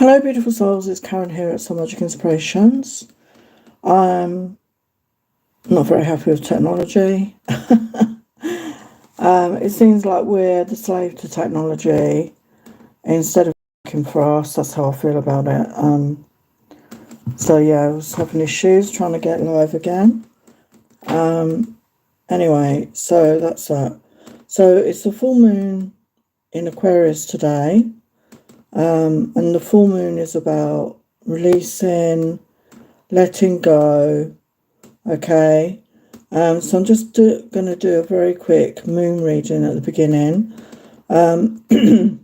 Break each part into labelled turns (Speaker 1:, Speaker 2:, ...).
Speaker 1: Hello, beautiful souls. It's Karen here at Soul Magic Inspirations. I'm not very happy with technology. It seems like we're the slave to technology instead of working for us. That's how I feel about it. So yeah, I was having issues trying to get live again. Anyway, so that's that. So it's the full moon in Aquarius today. And the full moon is about releasing, letting go. Okay. So I'm just going to do a very quick moon reading at the beginning. The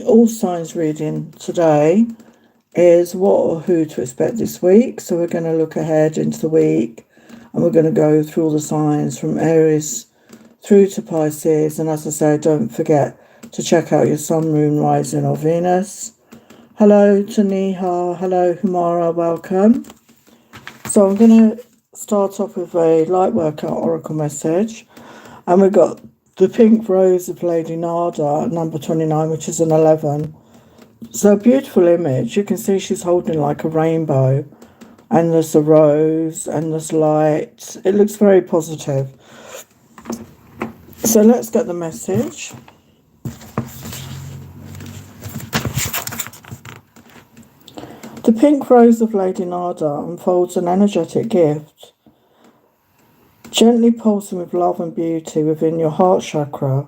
Speaker 1: all signs reading today is what or who to expect this week. So we're going to look ahead into the week and we're going to go through all the signs from Aries through to Pisces. And as I say, don't forget to check out your sun, moon, rising or Venus. Hello to Neha. Hello Humara. Welcome. So I'm going to start off with a light workout oracle message. And we've got the pink rose of Lady Nada, number 29, which is an 11. So a beautiful image. You can see she's holding like a rainbow. And there's a rose and there's light. It looks very positive. So let's get the message. The pink rose of Lady Nada unfolds an energetic gift, gently pulsing with love and beauty within your heart chakra.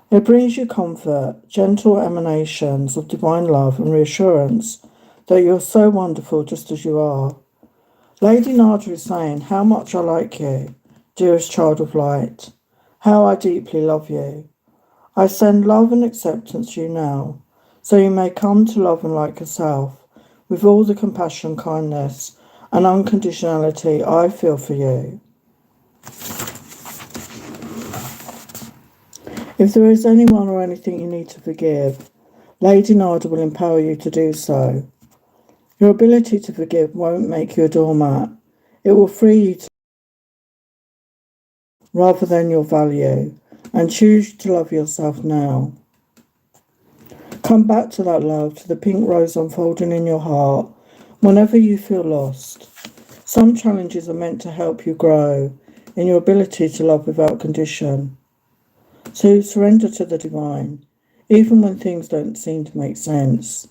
Speaker 1: It brings you comfort, gentle emanations of divine love and reassurance that you're so wonderful just as you are. Lady Nada is saying, how much I like you, dearest child of light, how I deeply love you. I send love and acceptance to you now, so you may come to love and like yourself, with all the compassion, kindness, and unconditionality I feel for you. If there is anyone or anything you need to forgive, Lady Nada will empower you to do so. Your ability to forgive won't make you a doormat. It will free you to rather than your value, and choose to love yourself now. Come back to that love, to the pink rose unfolding in your heart, whenever you feel lost. Some challenges are meant to help you grow in your ability to love without condition. So surrender to the divine, even when things don't seem to make sense.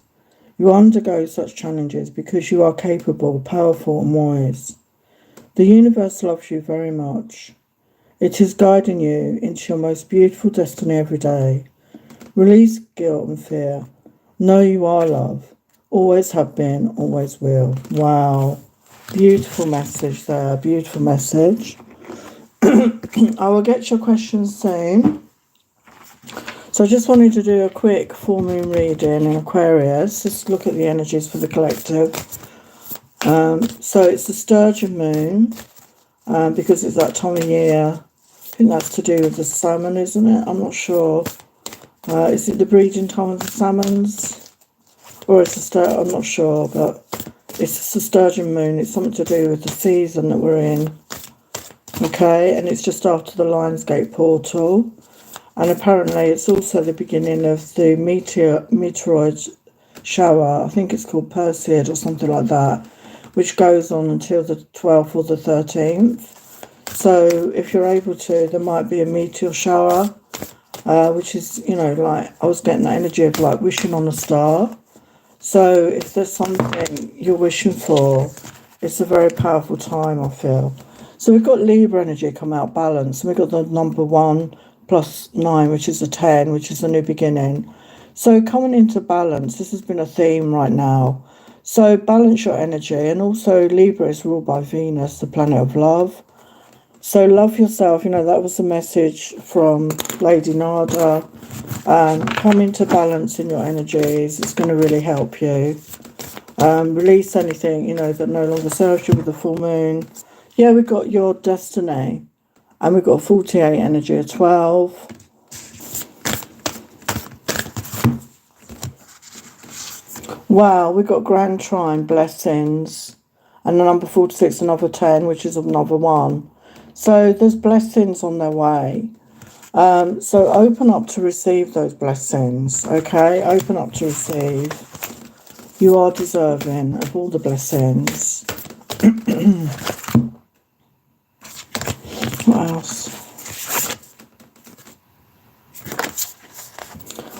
Speaker 1: You undergo such challenges because you are capable, powerful and wise. The universe loves you very much. It is guiding you into your most beautiful destiny every day. Release guilt and fear. Know you are love. Always have been, always will. Wow. Beautiful message there. Beautiful message. I will get your questions soon. So I just wanted to do a quick full moon reading in Aquarius. Just look at the energies for the collective. So it's the sturgeon moon, because it's that time of year. I think that's to do with the salmon, isn't it? I'm not sure. Is it the breeding time of the salmons? Or it's I'm not sure, but it's the sturgeon moon. It's something to do with the season that we're in. Okay, and it's just after the Lionsgate portal. And apparently it's also the beginning of the meteoroid shower. I think it's called Perseid or something like that, which goes on until the 12th or the 13th. So if you're able to, there might be a meteor shower, which is, you know, like I was getting that energy of like wishing on a star. So if there's something you're wishing for, it's a very powerful time, I feel. So we've got Libra energy come out, balance, and we've got the number 1 plus 9, which is a 10, which is a new beginning. So coming into balance, this has been a theme right now. So balance your energy, and also Libra is ruled by Venus, the planet of love. So love yourself, you know, that was the message from Lady Nada. Come into balance in your energies. It's going to really help you. Release anything, you know, that no longer serves you with the full moon. Yeah, we've got your destiny. And we've got 48 energy of 12. Wow, we've got grand trine, blessings. And the number 46, another 10, which is another 1. So there's blessings on their way. So open up to receive those blessings, okay? Open up to receive. You are deserving of all the blessings. What else?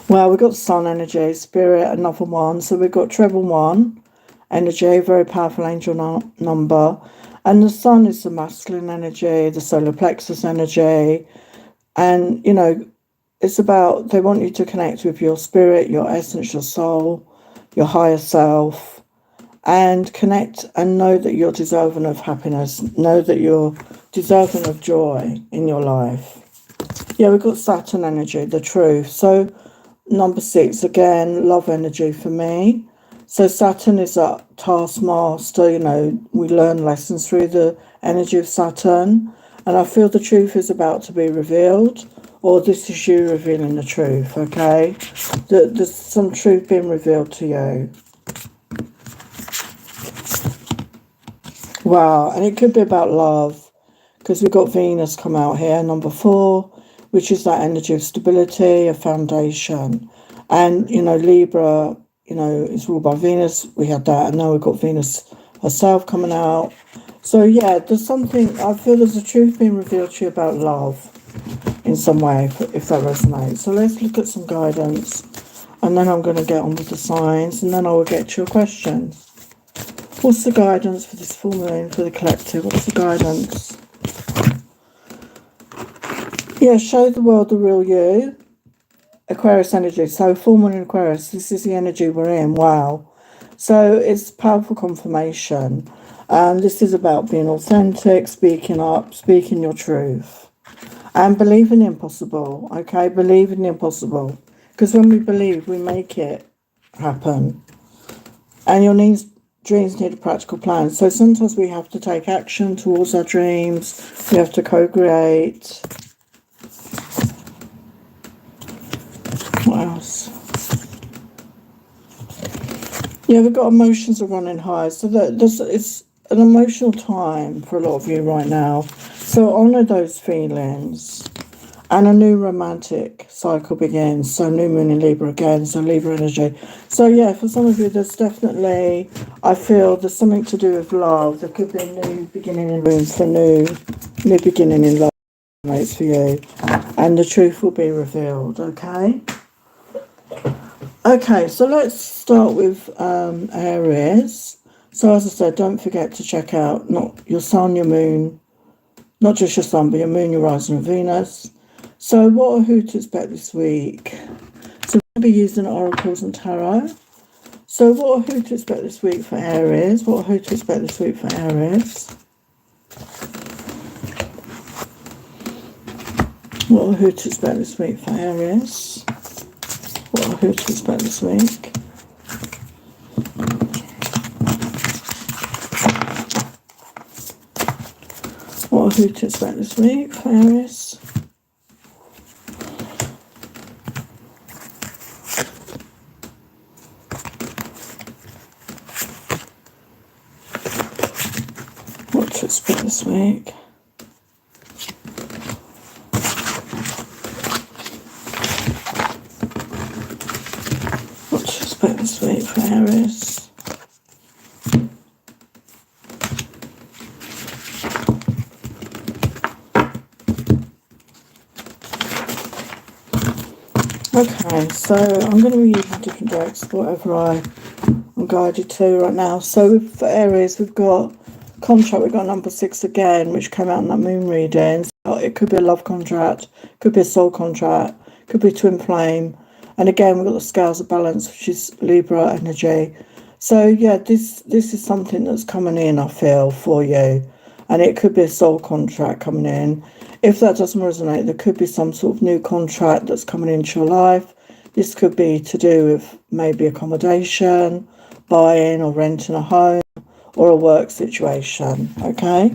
Speaker 1: Well, we've got sun energy, spirit, another one. So we've got treble one energy, very powerful angel number. And the sun is the masculine energy, the solar plexus energy. And, you know, it's about, they want you to connect with your spirit, your essence, your soul, your higher self, and connect and know that you're deserving of happiness. Know that you're deserving of joy in your life. Yeah, we've got Saturn energy, the truth. So number 6, again, love energy for me. So Saturn is a taskmaster, you know, we learn lessons through the energy of Saturn. And I feel the truth is about to be revealed, or this is you revealing the truth, okay? There's some truth being revealed to you. Wow, and it could be about love, because we've got Venus come out here, number 4, which is that energy of stability, a foundation. And, you know, Libra, you know, is ruled by Venus. We had that, and now we've got Venus herself coming out. So, yeah, there's something, I feel there's a truth being revealed to you about love in some way, if that resonates. So let's look at some guidance, and then I'm going to get on with the signs, and then I will get to your questions. What's the guidance for this full moon, for the collective? What's the guidance? Yeah, show the world the real you. Aquarius energy. So full moon in Aquarius, this is the energy we're in. Wow. So it's powerful confirmation. And this is about being authentic, speaking up, speaking your truth. And believing the impossible, okay? Believing the impossible. Because when we believe, we make it happen. And your dreams need a practical plan. So sometimes we have to take action towards our dreams. We have to co-create. What else? Yeah, we've got emotions are running high. So it's an emotional time for a lot of you right now. So honour those feelings. And a new romantic cycle begins. So new moon in Libra again. So Libra energy. So yeah, for some of you, there's definitely, I feel there's something to do with love. There could be a new beginning in rooms for new beginning in love mates for you. And the truth will be revealed, okay? Okay, so let's start with Aries. So as I said, don't forget to check out not your sun, your moon, not just your sun, but your moon, your rising, and Venus. So what are who to expect this week? So we're going to be using oracles and tarot. So what are who to expect this week for Aries? What are who to expect this week for Aries? What are who to expect this week for Aries? What are who to expect this week? What are who to expect this week for Aries? What to expect this week? What to expect this week for Aries? Okay, so I'm going to be using different decks, whatever I'm guided to right now. So for Aries, we've got contract, we've got number 6 again, which came out in that moon reading. So it could be a love contract, could be a soul contract, could be twin flame. And again, we've got the scales of balance, which is Libra energy. So yeah, this is something that's coming in, I feel, for you. And it could be a soul contract coming in. If that doesn't resonate, there could be some sort of new contract that's coming into your life. This could be to do with maybe accommodation, buying or renting a home, or a work situation, okay?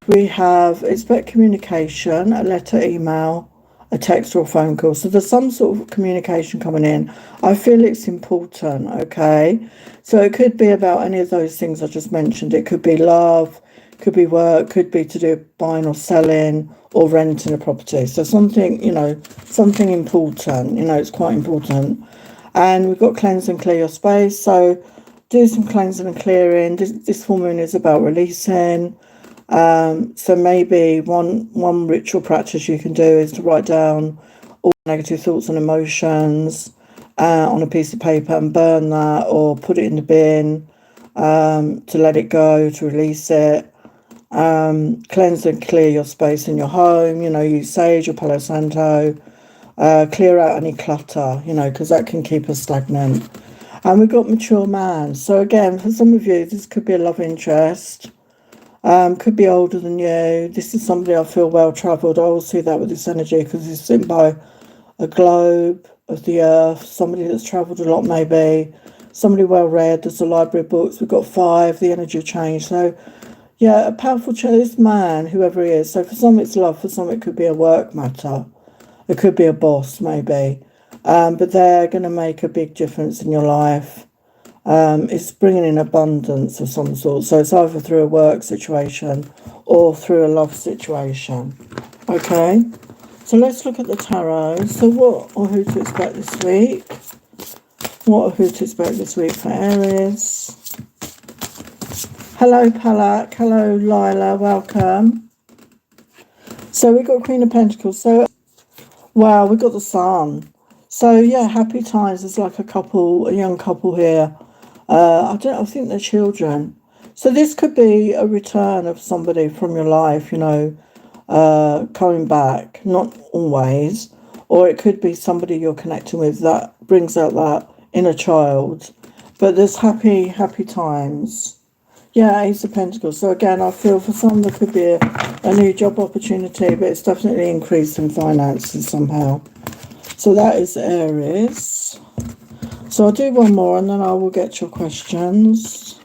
Speaker 1: We have expect communication, a letter, email, a text or a phone call. So there's some sort of communication coming in. I feel it's important, okay? So it could be about any of those things I just mentioned. It could be love, Could be work, could be to do with buying or selling or renting a property. So something, something important, it's quite important. And we've got cleanse and clear your space. So do some cleansing and clearing. This full moon is about releasing. So maybe one ritual practice you can do is to write down all negative thoughts and emotions on a piece of paper and burn that, or put it in the bin, to let it go, to release it. Cleanse and clear your space in your home. Use sage or Palo Santo. Clear out any clutter, because that can keep us stagnant. And we've got mature man. So again, for some of you, this could be a love interest. Could be older than you. This is somebody I feel well travelled. I always see that with this energy because it's sitting by a globe of the earth. Somebody that's travelled a lot, maybe. Somebody well read. There's a library of books. We've got 5. The energy of change. So yeah, a powerful this man, whoever he is. So for some it's love. For some it could be a work matter. It could be a boss, maybe. But they're going to make a big difference in your life. It's bringing in abundance of some sort. So it's either through a work situation or through a love situation. Okay? So let's look at the tarot. So what or who to expect this week? What or who to expect this week for Aries? Hello, Palak. Hello, Lila. Welcome. So we've got Queen of Pentacles. So, wow, we've got the Sun. So, yeah, happy times. There's like a young couple here. I think they're children. So this could be a return of somebody from your life, coming back. Not always. Or it could be somebody you're connecting with that brings out that inner child. But there's happy times. Yeah, Ace of Pentacles. So again, I feel for some there could be a new job opportunity, but it's definitely increased in finances somehow. So that is Aries. So I'll do one more and then I will get your questions.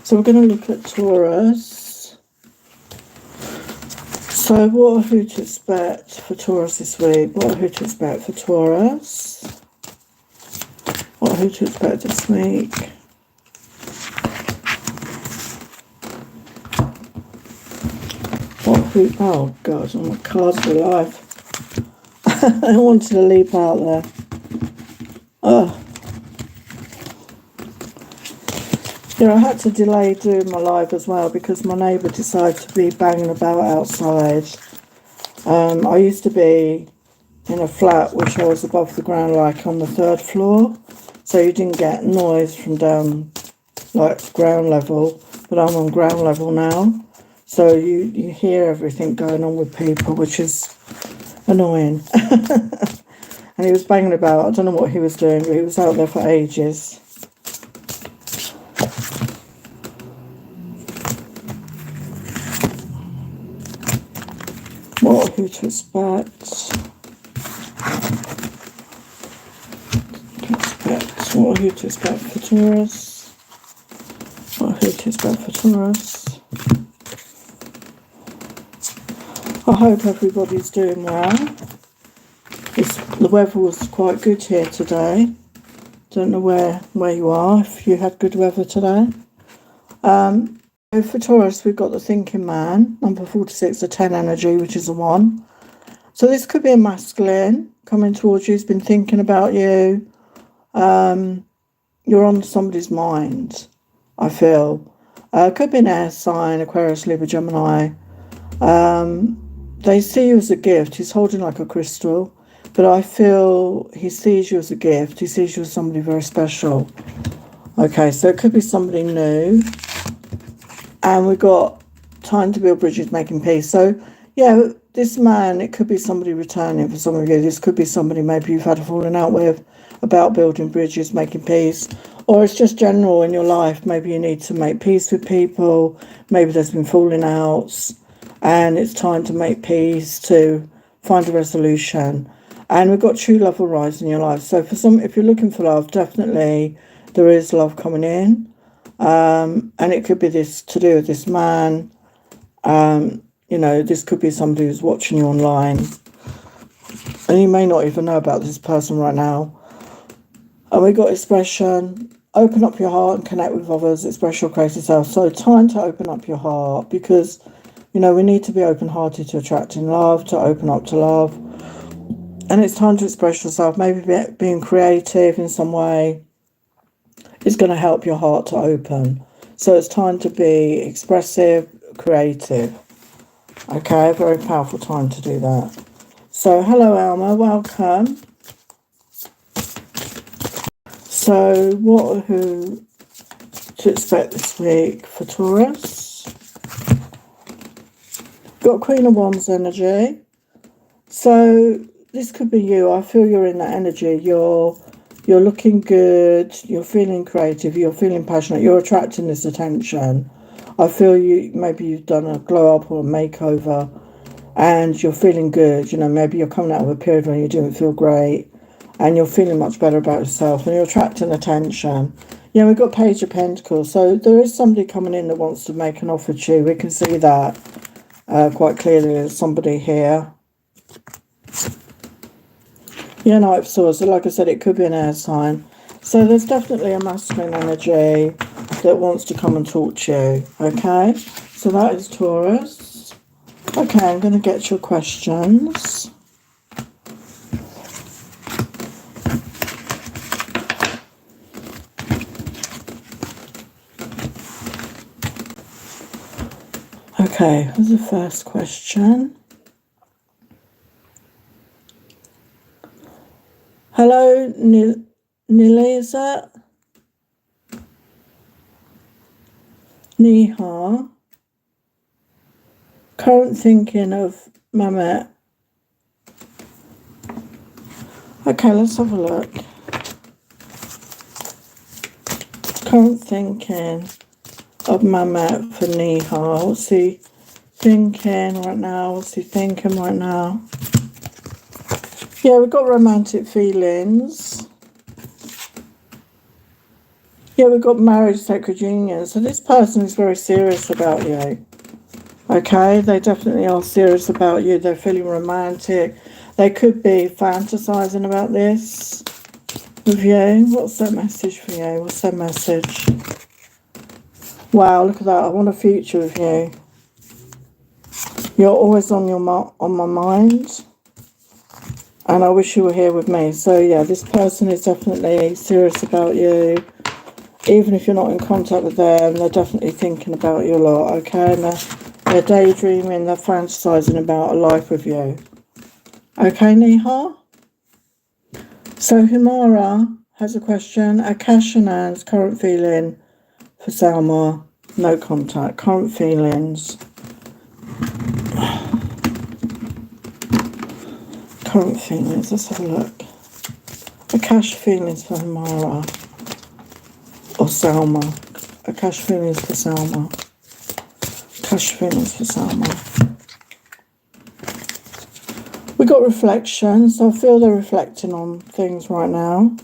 Speaker 1: So we're going to look at Taurus. So what or who to expect for Taurus this week? What or who to expect for Taurus? What or who to expect this week? Oh God, my cards for life. I wanted to leap out there. Oh. Yeah, I had to delay doing my live as well because my neighbour decided to be banging about outside. I used to be in a flat which I was above the ground, like on the 3rd floor. So you didn't get noise from down like ground level, but I'm on ground level now. So you hear everything going on with people, which is annoying. And he was banging about. I don't know what he was doing, but he was out there for ages. What or who to expect? What or who to expect for Taurus? What or who to expect for Taurus? I hope everybody's doing well. The weather was quite good here today. Don't know where you are, if you had good weather today. For Taurus, we've got the Thinking Man, number 46, the 10 energy, which is a 1. So this could be a masculine coming towards you, who's been thinking about you. You're on somebody's mind, I feel. Could be an air sign, Aquarius, Libra, Gemini. They see you as a gift. He's holding like a crystal, but I feel he sees you as a gift. He sees you as somebody very special. Okay, so it could be somebody new. And we've got time to build bridges, making peace. So, yeah, this man, it could be somebody returning for some of you. This could be somebody maybe you've had a falling out with about building bridges, making peace. Or it's just general in your life. Maybe you need to make peace with people. Maybe there's been falling outs. And it's time to make peace, to find a resolution. And we've got true love will rise in your life. So for some, if you're looking for love, definitely there is love coming in. And it could be this to do with this man. This could be somebody who's watching you online. And you may not even know about this person right now. And we got expression. open up your heart and connect with others, express your creative self. So time to open up your heart, because, you know, we need to be open-hearted to attracting love, to open up to love. And it's time to express yourself. Maybe being creative in some way is going to help your heart to open. So it's time to be expressive, creative. Okay, a very powerful time to do that. So hello Alma, welcome. So who to expect this week for Taurus? Got Queen of Wands energy. So this could be you. I feel you're in that energy. You're looking good. You're feeling creative. You're feeling passionate. You're attracting this attention. I feel maybe you've done a glow up or a makeover and you're feeling good. You know, maybe you're coming out of a period when you didn't feel great and you're feeling much better about yourself and you're attracting attention. Yeah, we've got Page of Pentacles. So there is somebody coming in that wants to make an offer to you. We can see that quite clearly. There's somebody here. Yeah, Knight of Swords. So like I said, it could be an air sign. So there's definitely a masculine energy that wants to come and talk to you. Okay, so that is Taurus. Okay, I'm going to get your questions. Okay, here's the first question. Hello, Nilisa. Niha. Current thinking of Mamet. Okay, let's have a look. Current thinking of Mamet for Niha. What's he thinking right now? What's he thinking right now? Yeah, we've got romantic feelings. Yeah, we've got marriage, sacred union. So this person is very serious about you. Okay, they definitely are serious about you. They're feeling romantic. They could be fantasizing about this with you. What's that message for you? What's that message? Wow, look at that. I want a future with you. You're always on my mind. And I wish you were here with me. So yeah, this person is definitely serious about you. Even if you're not in contact with them, they're definitely thinking about you a lot, okay? And they're daydreaming, they're fantasizing about a life with you. Okay, Niha? So Humara has a question. Akash Anand's current feeling for Salma. No contact. Current feelings. Current feelings. Let's have a look. Akash feelings for Humara. Or Salma. Akash feelings for Salma. Akash feelings for Salma. We got reflection, so I feel they're reflecting on things right now.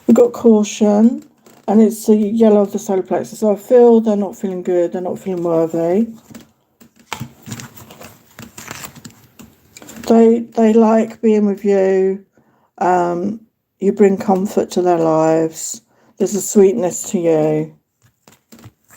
Speaker 1: We got caution, and it's the yellow of the solar plexus. So I feel they're not feeling good, they're not feeling worthy. They like being with you. You bring comfort to their lives. There's a sweetness to you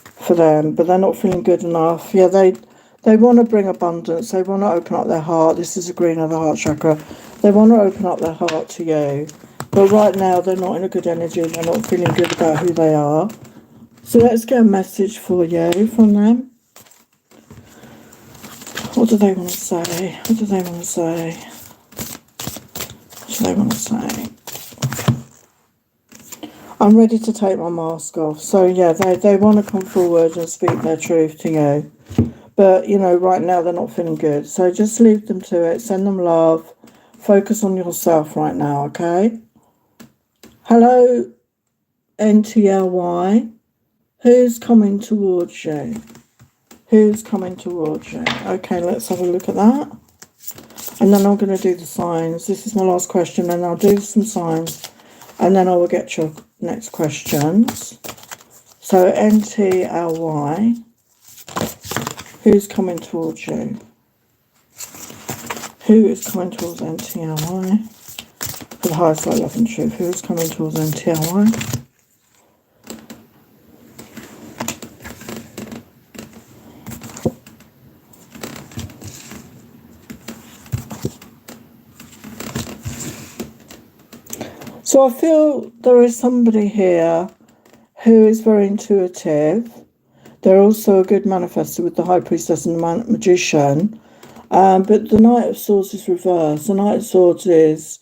Speaker 1: for them, but they're not feeling good enough. Yeah, they want to bring abundance. They want to open up their heart. This is a green of the heart chakra. They want to open up their heart to you. But right now, they're not in a good energy. They're not feeling good about who they are. So let's get a message for you from them. What do they want to say? What do they want to say? What do they want to say? I'm ready to take my mask off. So, yeah, they want to come forward and speak their truth to you. But, you know, right now they're not feeling good. So just leave them to it. Send them love. Focus on yourself right now, okay? Hello, NTLY. Who's coming towards you? Who's coming towards you? Okay, let's have a look at that. And then I'm going to do the signs. This is my last question, and I'll do some signs. And then I will get your next questions. So, NTLY. Who's coming towards you? Who is coming towards NTLY? For the highest light, love and truth, who is coming towards NTLY? So I feel there is somebody here who is very intuitive. They're also a good manifestor with the High Priestess and the Magician. But the Knight of Swords is reversed. The Knight of Swords is,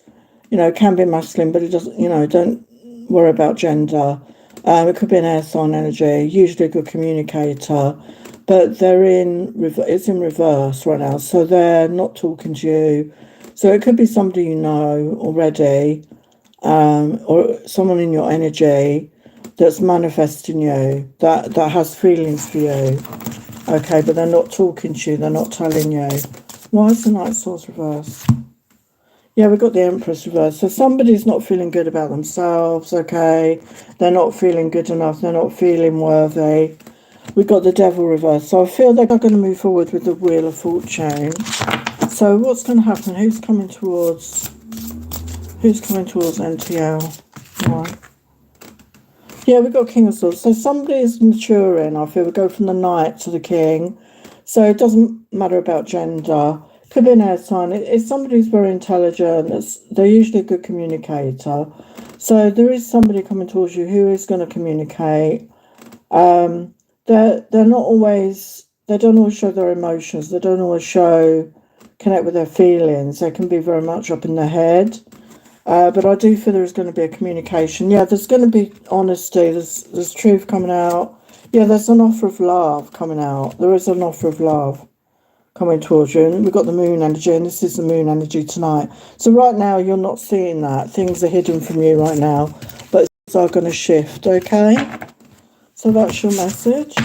Speaker 1: can be masculine, but it doesn't, don't worry about gender. It could be an air sign energy, usually a good communicator, but it's in reverse right now. So they're not talking to you. So it could be somebody you know already, or someone in your energy that's manifesting you, that has feelings for you. Okay, but they're not talking to you, they're not telling you. Why is the Knight of Swords reversed? Yeah, we've got the Empress reversed. So somebody's not feeling good about themselves, okay? They're not feeling good enough, they're not feeling worthy. We've got the Devil reversed. So I feel they're going to move forward with the Wheel of Fortune. So what's going to happen? Who's coming towards NTL? Right. Yeah, we've got King of Swords. So somebody is maturing, I feel. We go from the Knight to the King. So it doesn't matter about gender. Could be an air sign. It's somebody who's very intelligent. They're usually a good communicator. So there is somebody coming towards you who is going to communicate. They're not always, they don't always show their emotions. They don't always connect with their feelings. They can be very much up in their head. But I do feel there is going to be a communication. Yeah, there's going to be honesty. There's truth coming out. Yeah, there's an offer of love coming out. There is an offer of love coming towards you. And we've got the moon energy, and this is the moon energy tonight. So right now, you're not seeing that. Things are hidden from you right now. But things are going to shift, okay? So that's your message.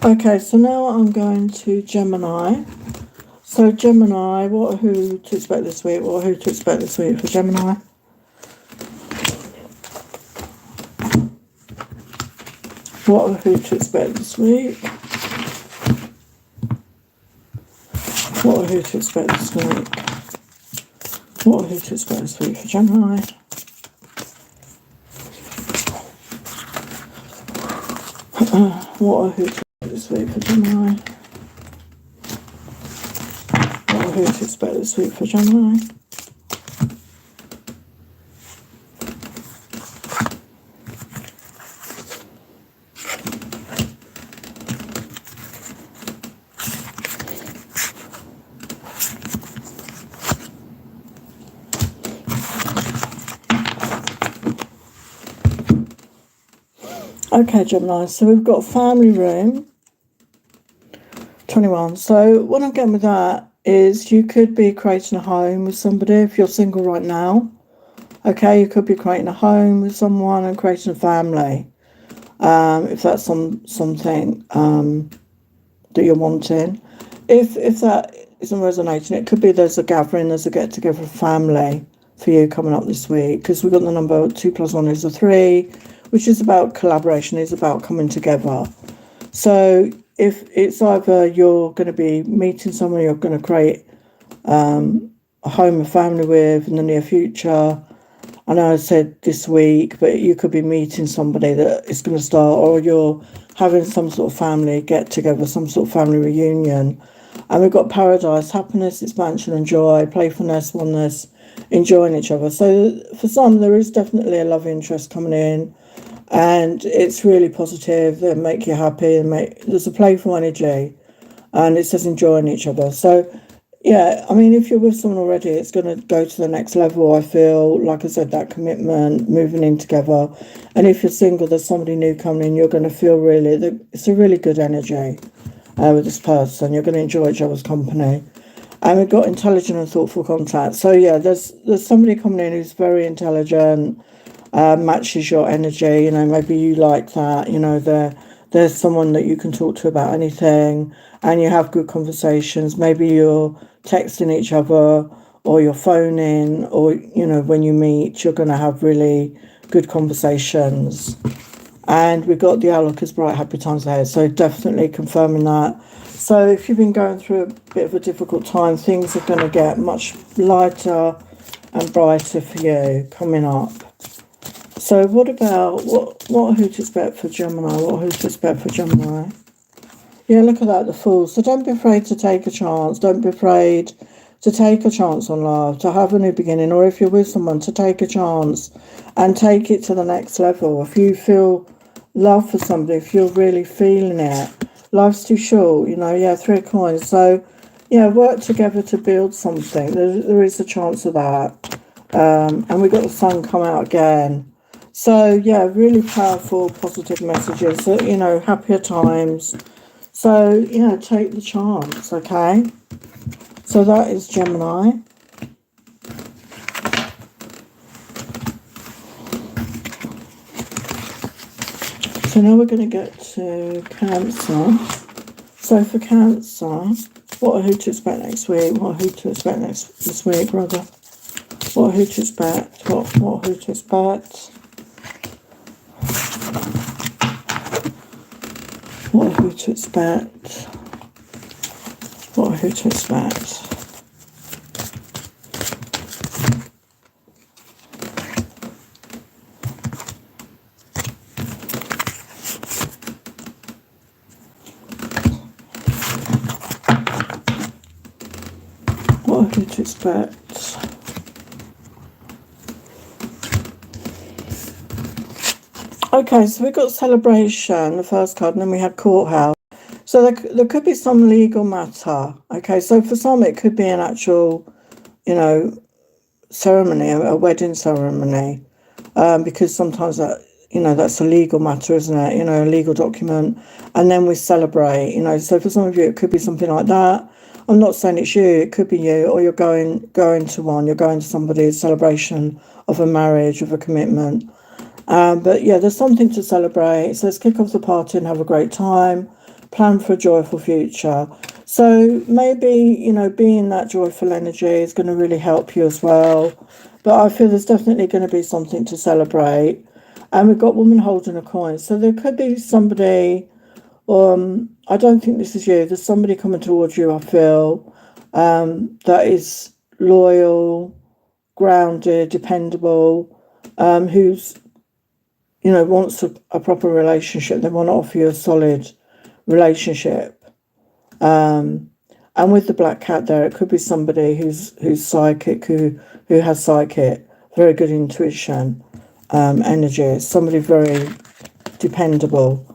Speaker 1: Okay, so now I'm going to Gemini. So Gemini, who to expect this week? Who to expect this week for Gemini? Who to expect this week? Who to expect this week? Who to expect this week for Gemini? Who to expect this week for Gemini? Who to expect this week for Gemini? Okay, Gemini, so we've got family room 21. So what I'm getting with that is you could be creating a home with somebody if you're single right now. Okay, you could be creating a home with someone and creating a family. If that's something that you're wanting. If that isn't resonating, it could be there's a gathering, there's a get together of family for you coming up this week, because we've got the number 2 + 1 is a 3, which is about collaboration, is about coming together. So if it's either you're going to be meeting someone you're going to create a home, a family with in the near future. I know I said this week, but you could be meeting somebody that is going to start, or you're having some sort of family get together, some sort of family reunion. And we've got paradise, happiness, expansion and joy, playfulness, oneness, enjoying each other. So for some, there is definitely a love interest coming in, and it's really positive. They make you happy, and there's a playful energy, and it says enjoying each other. So yeah, I mean, if you're with someone already, it's going to go to the next level, I feel. Like I said, that commitment, moving in together. And if you're single, there's somebody new coming in, you're going to feel it's a really good energy with this person. You're going to enjoy each other's company. And we've got intelligent and thoughtful contact. So yeah, there's somebody coming in who's very intelligent, matches your energy. You know, maybe you like that. You know, there's someone that you can talk to about anything, and you have good conversations. Maybe you're texting each other, or you're phoning, or, you know, when you meet, you're going to have really good conversations. And we've got the outlook as bright, happy times ahead. So definitely confirming that. So if you've been going through a bit of a difficult time, things are going to get much lighter and brighter for you coming up. So what about, what who to expect for Gemini? What who to expect for Gemini? Yeah, look at that, the Fool. So don't be afraid to take a chance. Don't be afraid to take a chance on love, to have a new beginning, or if you're with someone, to take a chance and take it to the next level. If you feel love for somebody, if you're really feeling it, life's too short, you know. Yeah, 3 of coins. So, yeah, work together to build something. There is a chance of that. And we got the Sun come out again. So, yeah, really powerful, positive messages. So, you know, happier times. So, yeah, take the chance, okay? So that is Gemini. So now we're going to get to Cancer. So for Cancer, what are who to expect next week? What are who to expect this week, rather? What are who to expect? What who to expect? What are who to expect? What are who to expect? What are who to expect? Okay, so we got Celebration, the first card, and then we had Courthouse. So there could be some legal matter. Okay, so for some it could be an actual, you know, ceremony, a wedding ceremony, because sometimes that, you know, that's a legal matter, isn't it? You know, a legal document, and then we celebrate. You know, so for some of you it could be something like that. I'm not saying it's you; it could be you, or you're going to one. You're going to somebody's celebration of a marriage, of a commitment. But yeah, there's something to celebrate. So let's kick off the party and have a great time. Plan for a joyful future. So maybe, you know, being that joyful energy is going to really help you as well. But I feel there's definitely going to be something to celebrate. And we've got Woman holding a coin. So there could be somebody, I don't think this is you. There's somebody coming towards you, I feel, that is loyal, grounded, dependable, who's, you know, wants a proper relationship. They want to offer you a solid relationship. And with the black cat there, it could be somebody who's psychic, who has psychic, very good intuition, energy. Somebody very dependable.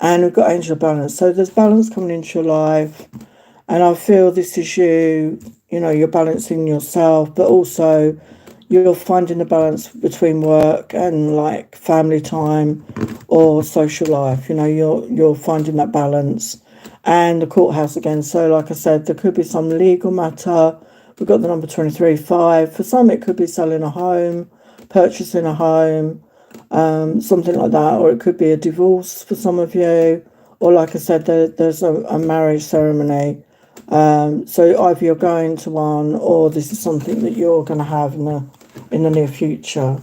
Speaker 1: And we've got Angel of Balance. So there's balance coming into your life. And I feel this is you, you know, you're balancing yourself, but also you're finding the balance between work and like family time or social life. You know, you're finding that balance. And the Courthouse again. So like I said, there could be some legal matter. We've got the number 23, 5. For some, it could be selling a home, purchasing a home, something like that. Or it could be a divorce for some of you. Or like I said, there's a marriage ceremony. So either you're going to one, or this is something that you're going to have in the near future.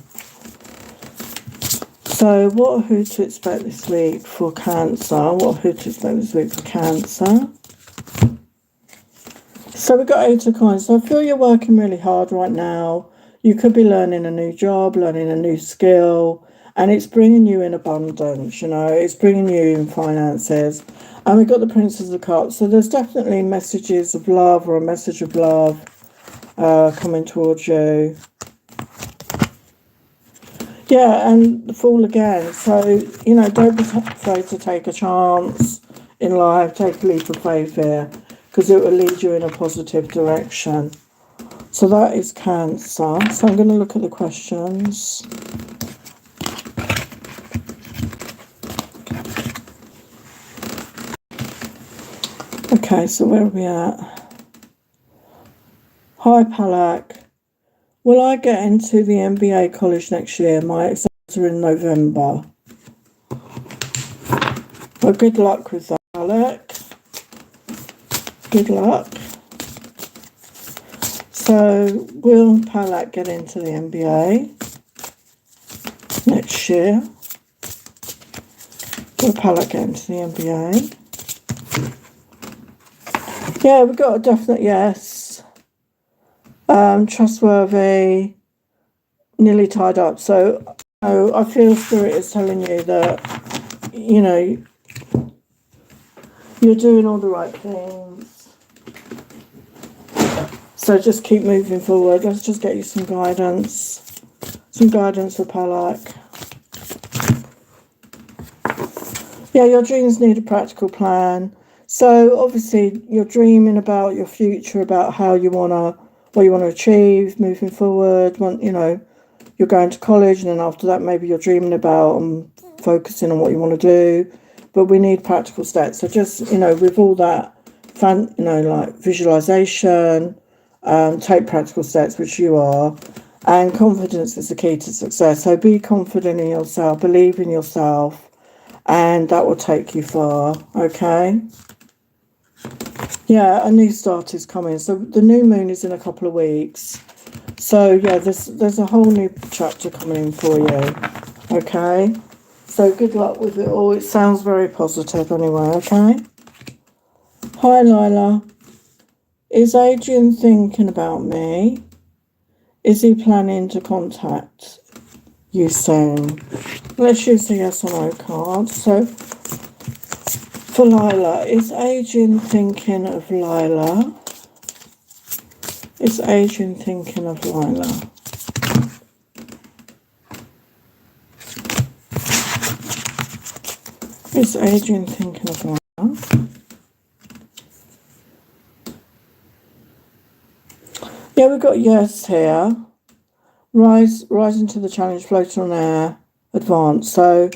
Speaker 1: So what are who to expect this week for Cancer? What are who to expect this week for Cancer? So we've got 8 of coins. So I feel you're working really hard right now. You could be learning a new job, learning a new skill, and it's bringing you in abundance, you know, it's bringing you in finances. And we've got the Princess of Cups. So there's definitely messages of love, or a message of love coming towards you. Yeah, and the Fool again. So, you know, don't be afraid to take a chance in life. Take a leap of faith here, because it will lead you in a positive direction. So that is Cancer. So I'm going to look at the questions. Okay, so where are we at? Hi, Palak. Will I get into the MBA college next year? My exams are in November. Well, good luck with that, Alec. Good luck. So, will Palak get into the MBA next year? Will Palak get into the MBA? Yeah, we've got a definite yes. trustworthy, nearly tied up. So I feel Spirit is telling you that, you know, you're doing all the right things. So just keep moving forward. Let's just get you some guidance. Some guidance for Palak. Yeah, your dreams need a practical plan. So obviously you're dreaming about your future, about what you want to achieve moving forward. You know, you're going to college, and then after that maybe you're dreaming about and focusing on what you want to do. But we need practical steps. So just, you know, with all that like visualization, take practical steps, which you are. And confidence is the key to success. So be confident in yourself, believe in yourself, and that will take you far, okay? Yeah, a new start is coming. So the new moon is in a couple of weeks. So yeah, there's a whole new chapter coming in for you, okay? So good luck with it all. It sounds very positive anyway, okay? Hi, Lila. Is Adrian thinking about me? Is he planning to contact you soon? Let's use the yes or no card. So for Lila, is Adrian thinking of Lila? Is Adrian thinking of Lila? Is Adrian thinking of Lila? Yeah, we've got yes here. Rising to the challenge, floating on air, advance. So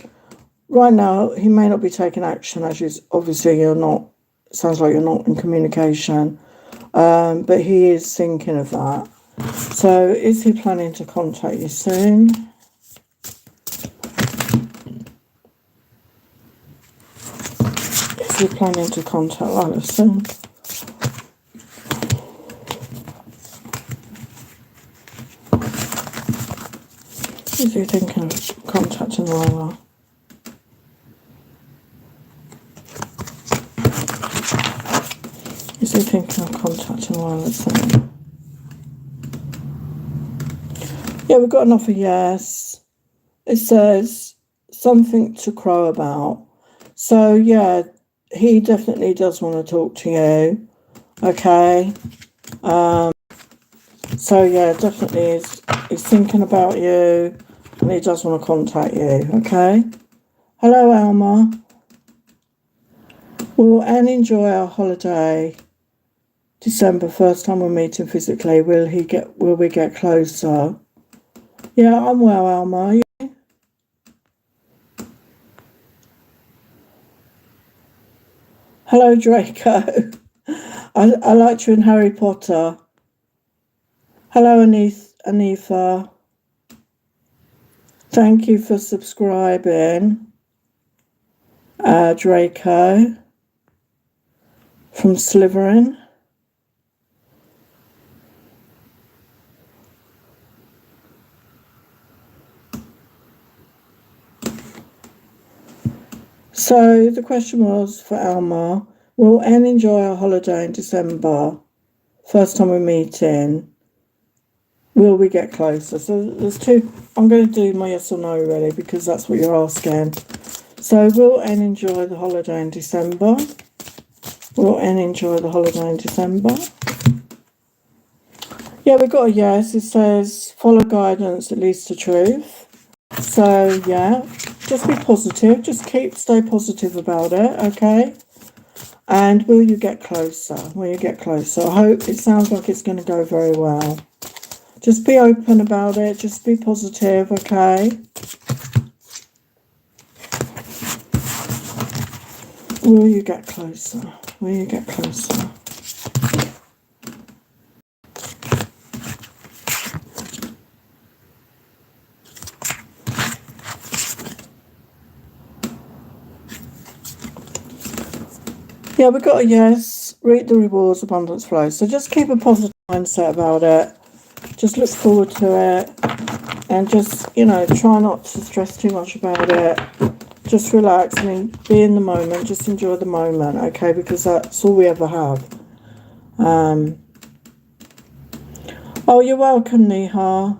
Speaker 1: right now he may not be taking action, as you obviously you're not. Sounds like you're not in communication, but he is thinking of that. So is he planning to contact you soon? Is he planning to contact Lila soon? Is he thinking of contacting Lila? Is he thinking of contacting Lila soon? Yeah, we've got another yes. It says something to crow about. So yeah, he definitely does want to talk to you. Okay. So yeah, definitely he's thinking about you, and he does want to contact you. Okay. Hello, Alma. We'll enjoy our holiday. December, first time we're meeting physically. Will we get closer? Yeah, I'm well, Alma. Yeah. Hello, Draco. I liked you in Harry Potter. Hello, Anifa. Thank you for subscribing. Draco from Slytherin. So the question was for Alma, will Anne enjoy our holiday in December? First time we're meeting. Will we get closer? So there's two. I'm going to do my yes or no really, because that's what you're asking. So will Anne enjoy the holiday in December? Will Anne enjoy the holiday in December? Yeah, we've got a yes. It says follow guidance, it leads to truth. So yeah, just be positive. Just stay positive about it, okay? And will you get closer? Will you get closer? I hope it sounds like it's going to go very well. Just be open about it. Just be positive, okay? Will you get closer? Will you get closer? Yeah, we got a yes. Reap the rewards, abundance flows. So just keep a positive mindset about it. Just look forward to it. And just, try not to stress too much about it. Just relax. I mean, be in the moment. Just enjoy the moment, okay? Because that's all we ever have. Oh, you're welcome, Neha.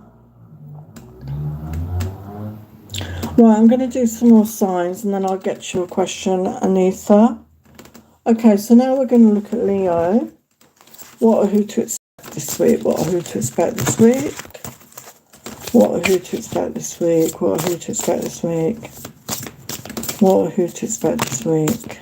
Speaker 1: Right, I'm going to do some more signs and then I'll get to your question, Anitha. Okay, so now we're going to look at Leo. What or who to expect this week? What or who to expect this week? What or who to expect this week? What or who to expect this week? What or who to expect this week?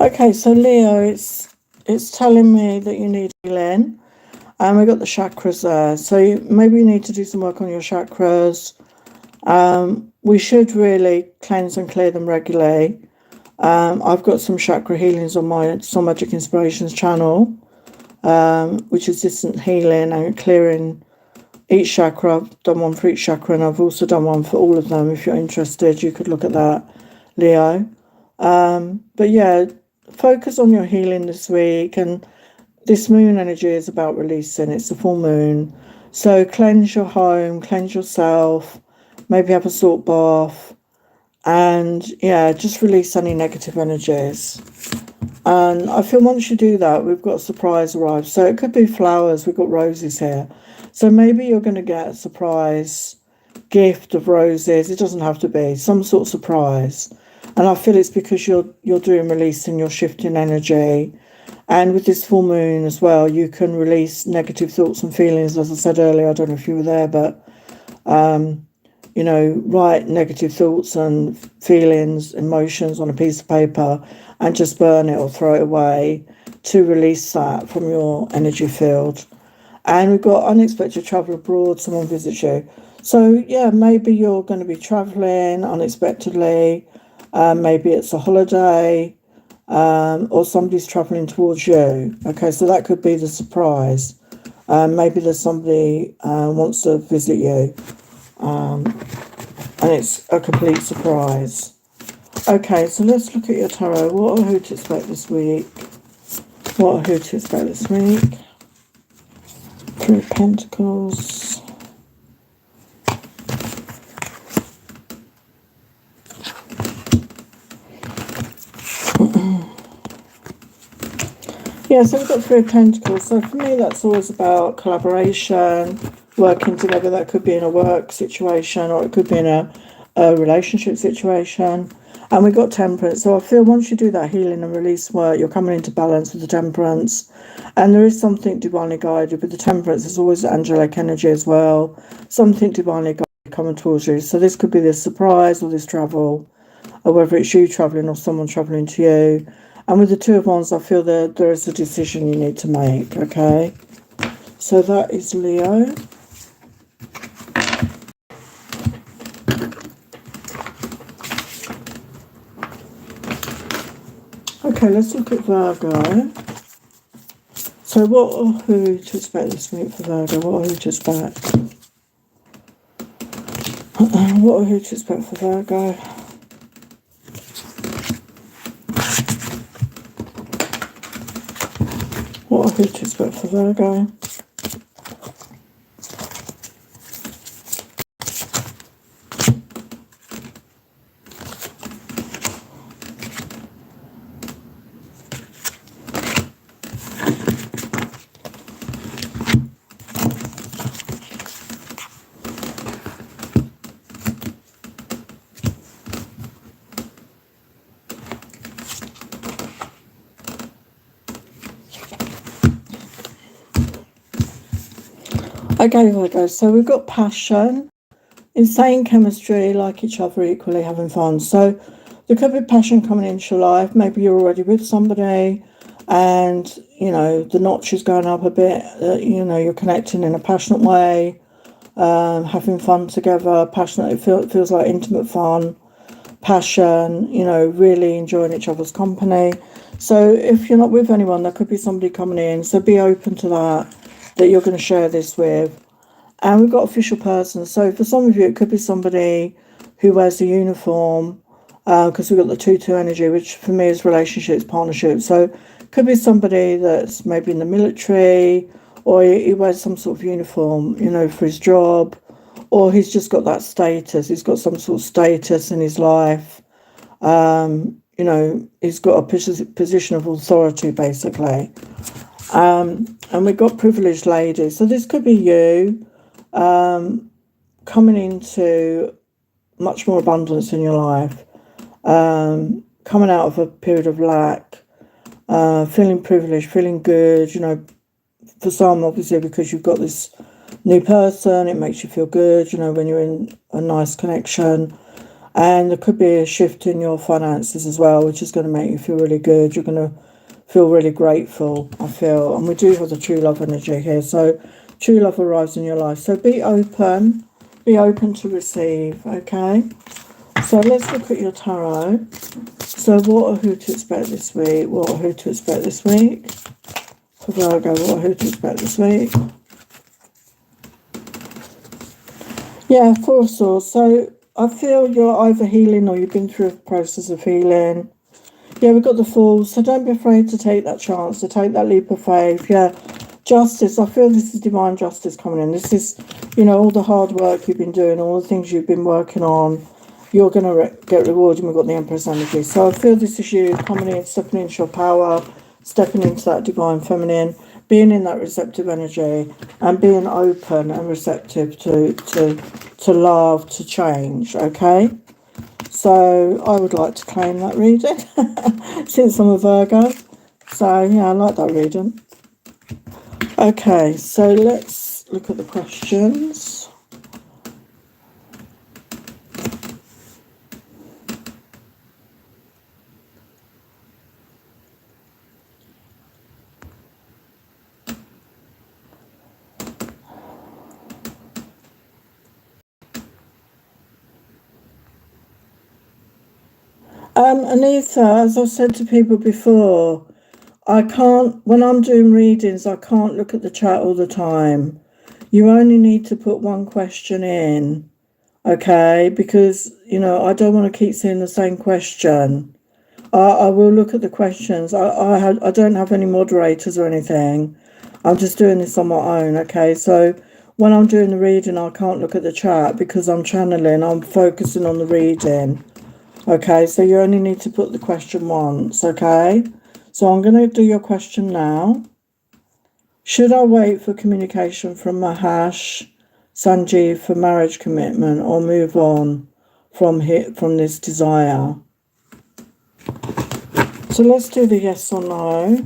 Speaker 1: Okay, so Leo, it's telling me that you need healing, and we've got the chakras there. So maybe you need to do some work on your chakras. We should really cleanse and clear them regularly. I've got some chakra healings on my Soul Magic Inspirations channel, which is distant healing and clearing each chakra. I've done one for each chakra, and I've also done one for all of them. If you're interested, you could look at that, Leo. But yeah, focus on your healing this week, and this moon energy is about releasing. It's the full moon, so cleanse your home, cleanse yourself, maybe have a salt bath, and yeah, just release any negative energies. And I feel once you do that, we've got a surprise arrive. So it could be flowers. We've got roses here, so maybe you're going to get a surprise gift of roses. It doesn't have to be some sort of surprise. And I feel it's because you're doing releasing, you're shifting energy. And with this full moon as well, you can release negative thoughts and feelings. As I said earlier, I don't know if you were there, but, write negative thoughts and feelings, emotions on a piece of paper and just burn it or throw it away to release that from your energy field. And we've got unexpected travel abroad, someone visits you. So, yeah, maybe you're going to be traveling unexpectedly. Maybe it's a holiday, or somebody's traveling towards you. Okay, so that could be the surprise. Maybe there's somebody wants to visit you, and it's a complete surprise. Okay, so let's look at your tarot. What or who to expect this week? What or who to expect this week? Three of Pentacles. Yeah, so we've got Three of Pentacles. So for me, that's always about collaboration, working together. That could be in a work situation, or it could be in a relationship situation. And we've got Temperance. So I feel once you do that healing and release work, you're coming into balance with the Temperance. And there is something divinely guided. With the Temperance, there's always angelic energy as well. Something divinely guided coming towards you. So this could be this surprise or this travel, or whether it's you traveling or someone traveling to you. And with the Two of Wands, I feel that there is a decision you need to make, okay? So that is Leo. Okay, let's look at Virgo. So what or who to expect this week for Virgo? What or who to expect? What or who to expect for Virgo? What or who to expect for Virgo? Okay, Virgo, so we've got passion, insane chemistry, like each other equally, having fun. So there could be passion coming into your life. Maybe you're already with somebody and, the notch is going up a bit. You're connecting in a passionate way, having fun together, passionate. It feels like intimate fun, passion, really enjoying each other's company. So if you're not with anyone, there could be somebody coming in. So be open to that you're going to share this with. And we've got official persons. So for some of you, it could be somebody who wears a uniform, because we've got the 2-2 energy, which for me is relationships, partnerships. So could be somebody that's maybe in the military, or he wears some sort of uniform, for his job, or he's just got that status. He's got some sort of status in his life. He's got a position of authority, basically. And we've got privileged ladies. So this could be you coming into much more abundance in your life, coming out of a period of lack, feeling privileged, feeling good, for some, obviously, because you've got this new person, it makes you feel good, when you're in a nice connection. And there could be a shift in your finances as well, which is going to make you feel really good. You're going to feel really grateful, I feel. And we do have the true love energy here. So true love arrives in your life. So be open to receive, okay? So let's look at your tarot. So what or who to expect this week? What or who to expect this week? For Virgo, what or who to expect this week? Yeah, Four of Swords. So I feel you're either healing or you've been through a process of healing. Yeah, we've got the Fool. So don't be afraid to take that chance, to take that leap of faith. Yeah, justice. I feel this is divine justice coming in. This is, all the hard work you've been doing, all the things you've been working on. You're going to get rewarded. We've got the Empress energy. So I feel this is you coming in, stepping into your power, stepping into that divine feminine, being in that receptive energy and being open and receptive to love, to change, okay? So I would like to claim that reading since I'm a Virgo. So yeah, I like that reading. Okay, so let's look at the questions. Anita, as I've said to people before, I can't, when I'm doing readings, I can't look at the chat all the time. You only need to put one question in, okay? Because, I don't want to keep seeing the same question. I will look at the questions. I don't have any moderators or anything. I'm just doing this on my own, okay? So when I'm doing the reading, I can't look at the chat because I'm channeling, I'm focusing on the reading. Okay, so you only need to put the question once, okay? So I'm going to do your question now. Should I wait for communication from Mahesh Sanjeev for marriage commitment or move on from this desire? So let's do the yes or no.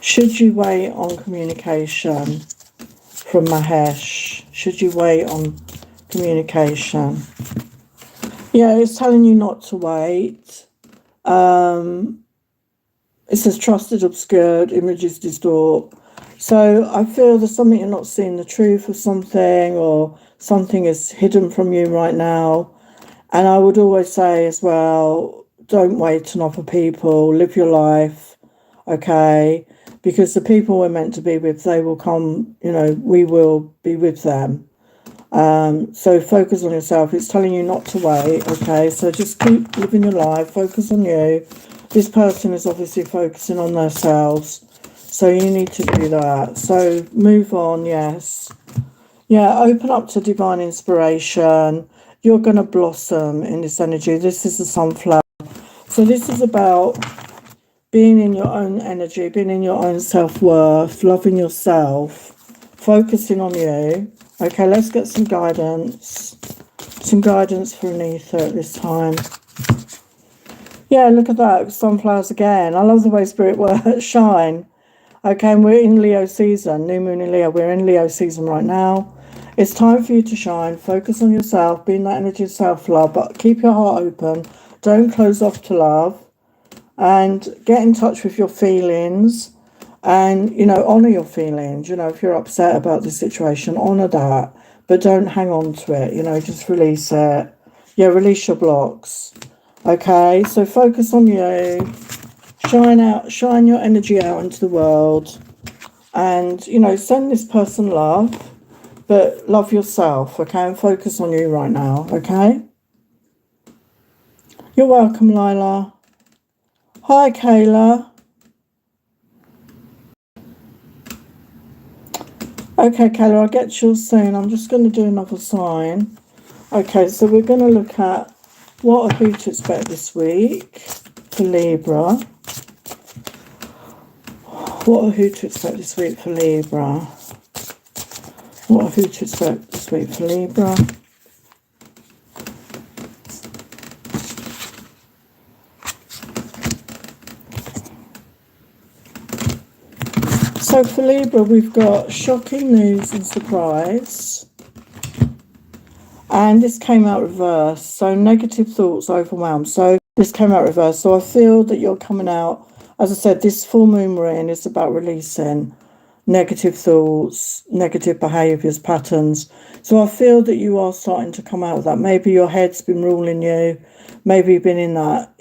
Speaker 1: Should you wait on communication from Mahesh? Should you wait on communication? Yeah, it's telling you not to wait. It says trusted, obscured, images distort. So I feel there's something you're not seeing the truth of something, or something is hidden from you right now. And I would always say as well, don't wait on other people, live your life, okay? Because the people we're meant to be with, they will come, we will be with them. So focus on yourself. It's telling you not to wait, okay? So just keep living your life, focus on you. This person is obviously focusing on themselves, so you need to do that. So move on, yes. Yeah, open up to divine inspiration. You're going to blossom in this energy. This is the sunflower. So this is about being in your own energy, being in your own self-worth, loving yourself, focusing on you. Okay, let's get some guidance. Some guidance for Anita at this time. Yeah, look at that. Sunflowers again. I love the way Spirit works. Shine. Okay, and we're in Leo season. New moon in Leo. We're in Leo season right now. It's time for you to shine. Focus on yourself. Be in that energy of self-love. But keep your heart open. Don't close off to love. And get in touch with your feelings. And, honour your feelings. If you're upset about the situation, honour that. But don't hang on to it. Just release it. Yeah, release your blocks. Okay, so focus on you. Shine your energy out into the world. And, send this person love. But love yourself, okay? And focus on you right now, okay? You're welcome, Lila. Hi, Kayla. Okay, Kayla, I'll get you soon. I'm just going to do another sign. Okay, so we're going to look at what or who to expect this week for Libra. What or who to expect this week for Libra. What or who to expect this week for Libra. So for Libra, we've got shocking news and surprise. And this came out reversed. So negative thoughts, overwhelmed. So this came out reversed. So I feel that you're coming out, as I said, this full moon we're in is about releasing negative thoughts, negative behaviours, patterns. So I feel that you are starting to come out of that. Maybe your head's been ruling you. Maybe you've been in that,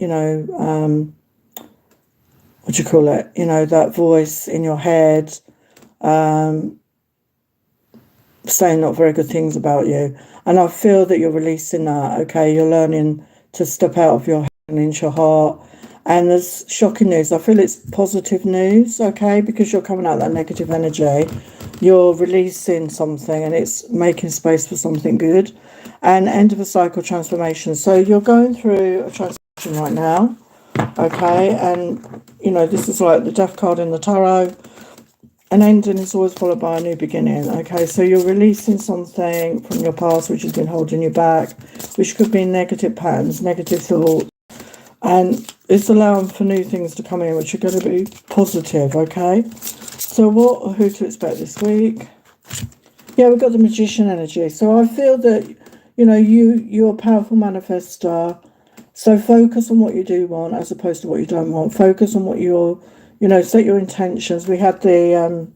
Speaker 1: what do you call it? That voice in your head saying not very good things about you. And I feel that you're releasing that, okay? You're learning to step out of your head and into your heart. And there's shocking news. I feel it's positive news, okay? Because you're coming out of that negative energy. You're releasing something and it's making space for something good. And end of a cycle, transformation. So you're going through a transformation right now, okay? And, this is like the Death card in the tarot. An ending is always followed by a new beginning, okay? So you're releasing something from your past which has been holding you back, which could be negative patterns, negative thoughts. And it's allowing for new things to come in, which are going to be positive, okay? So what or who to expect this week? Yeah, we've got the Magician energy. So I feel that, you're a powerful manifester. So focus on what you do want as opposed to what you don't want. Focus on what you're, set your intentions. We had the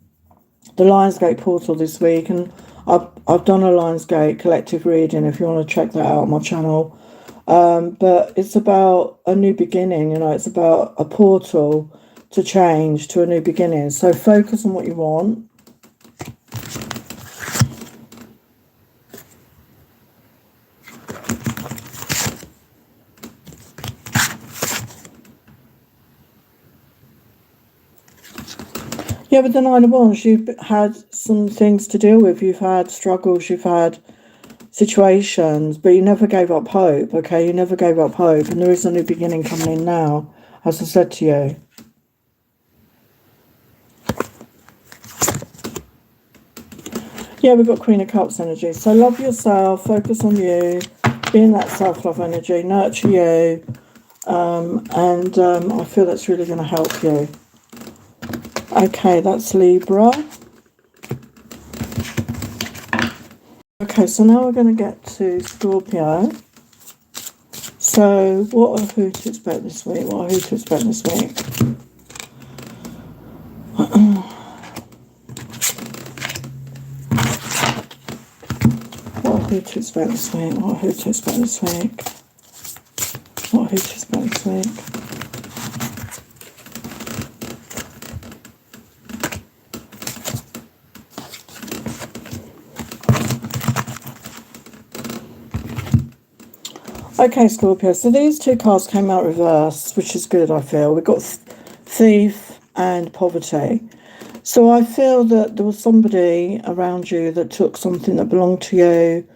Speaker 1: Lionsgate portal this week, and I've done a Lionsgate collective reading if you want to check that out on my channel. But it's about a new beginning, it's about a portal to change, to a new beginning. So focus on what you want. Yeah, with the Nine of Wands, you've had some things to deal with. You've had struggles, you've had situations, but you never gave up hope, okay? You never gave up hope, and there is a new beginning coming in now, as I said to you. Yeah, we've got Queen of Cups energy. So love yourself, focus on you, be in that self-love energy, nurture you, and I feel that's really going to help you. Okay, that's Libra. Okay, so now we're going to get to Scorpio. So what or who to expect this week? What or who to expect this week? What or who to expect this week? What or who to expect this week? What or who to expect this week? Okay, Scorpio, so these two cards came out reversed, which is good, I feel. We've got Thief and Poverty. So I feel that there was somebody around you that took something that belonged to you.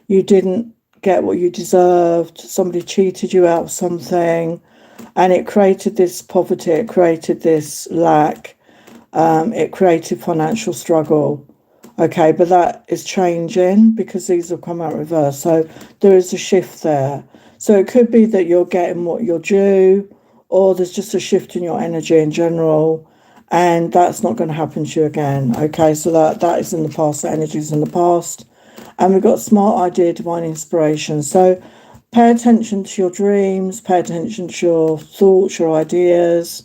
Speaker 1: You didn't get what you deserved. Somebody cheated you out of something. And it created this poverty. It created this lack. It created financial struggle. Okay, but that is changing because these have come out reverse. So there is a shift there. So it could be that you're getting what you're due, or there's just a shift in your energy in general, and that's not going to happen to you again. Okay, so that is in the past. The energy is in the past. And we've got smart idea, divine inspiration. So pay attention to your dreams, pay attention to your thoughts, your ideas,